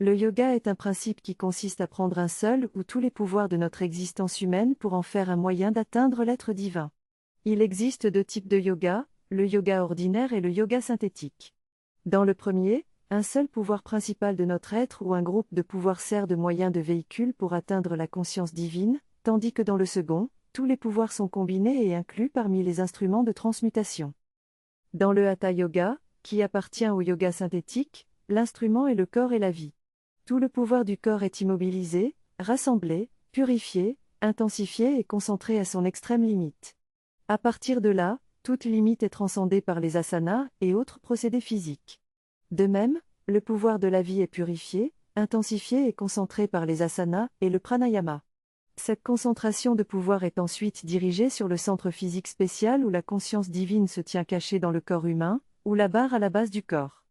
Le yoga est un principe qui consiste à prendre un seul ou tous les pouvoirs de notre existence humaine pour en faire un moyen d'atteindre l'être divin. Il existe deux types de yoga, le yoga ordinaire et le yoga synthétique. Dans le premier, un seul pouvoir principal de notre être ou un groupe de pouvoirs sert de moyen de véhicule pour atteindre la conscience divine, tandis que dans le second, tous les pouvoirs sont combinés et inclus parmi les instruments de transmutation. Dans le Hatha Yoga, qui appartient au yoga synthétique, l'instrument est le corps et la vie. Tout le pouvoir du corps est immobilisé, rassemblé, purifié, intensifié et concentré à son extrême limite. À partir de là, toute limite est transcendée par les asanas et autres procédés physiques. De même, le pouvoir de la vie est purifié, intensifié et concentré par les asanas et le pranayama. Cette concentration de pouvoir est ensuite dirigée sur le centre physique spécial où la conscience divine se tient cachée dans le corps humain, ou la barre à la base du corps.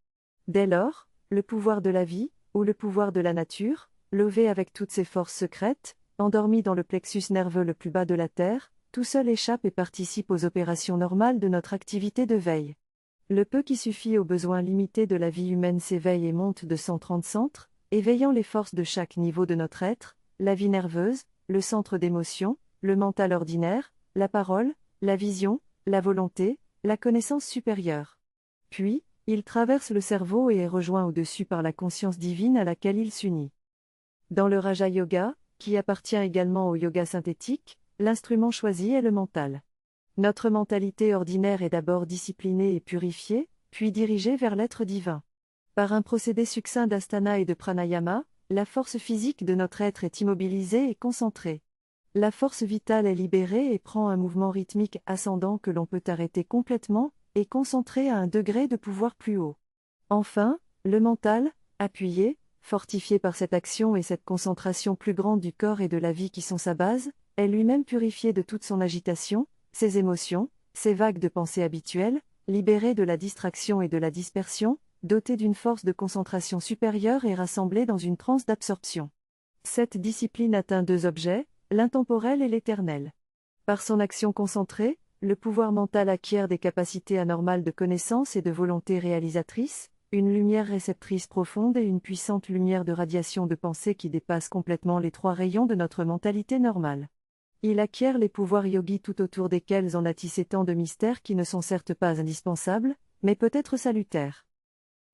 Dès lors, le pouvoir de la vie, ou le pouvoir de la nature, levé avec toutes ses forces secrètes, endormi dans le plexus nerveux le plus bas de la terre, tout seul échappe et participe aux opérations normales de notre activité de veille. Le peu qui suffit aux besoins limités de la vie humaine s'éveille et monte de 130 centres, éveillant les forces de chaque niveau de notre être, la vie nerveuse, le centre d'émotion, le mental ordinaire, la parole, la vision, la volonté, la connaissance supérieure. Puis, il traverse le cerveau et est rejoint au-dessus par la conscience divine à laquelle il s'unit. Dans le Raja Yoga, qui appartient également au yoga synthétique, l'instrument choisi est le mental. Notre mentalité ordinaire est d'abord disciplinée et purifiée, puis dirigée vers l'être divin. Par un procédé succinct d'asthana et de pranayama, la force physique de notre être est immobilisée et concentrée. La force vitale est libérée et prend un mouvement rythmique ascendant que l'on peut arrêter complètement, et concentrer à un degré de pouvoir plus haut. Enfin, le mental, appuyé, fortifié par cette action et cette concentration plus grande du corps et de la vie qui sont sa base, est lui-même purifié de toute son agitation, ses émotions, ses vagues de pensée habituelles, libéré de la distraction et de la dispersion, doté d'une force de concentration supérieure et rassemblé dans une transe d'absorption. Cette discipline atteint deux objets, l'intemporel et l'éternel. Par son action concentrée, le pouvoir mental acquiert des capacités anormales de connaissance et de volonté réalisatrice, une lumière réceptrice profonde et une puissante lumière de radiation de pensée qui dépasse complètement les trois rayons de notre mentalité normale. Il acquiert les pouvoirs yogis tout autour desquels on a tissé tant de mystères qui ne sont certes pas indispensables, mais peut-être salutaires.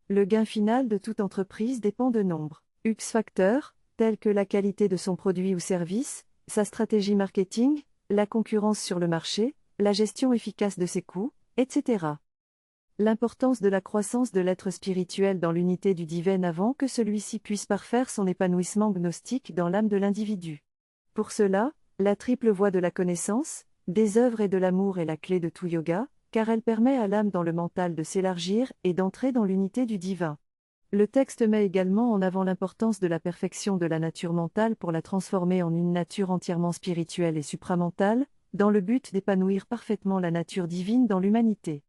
Le gain final de toute entreprise dépend de nombreux X-facteurs, tels que la qualité de son produit ou service, sa stratégie marketing, la concurrence sur le marché, la gestion efficace de ses coûts, etc. L'importance de la croissance de l'être spirituel dans l'unité du divin avant que celui-ci puisse parfaire son épanouissement gnostique dans l'âme de l'individu. Pour cela, la triple voie de la connaissance, des œuvres et de l'amour est la clé de tout yoga, car elle permet à l'âme dans le mental de s'élargir et d'entrer dans l'unité du divin. Le texte met également en avant l'importance de la perfection de la nature mentale pour la transformer en une nature entièrement spirituelle et supramentale, dans le but d'épanouir parfaitement la nature divine dans l'humanité.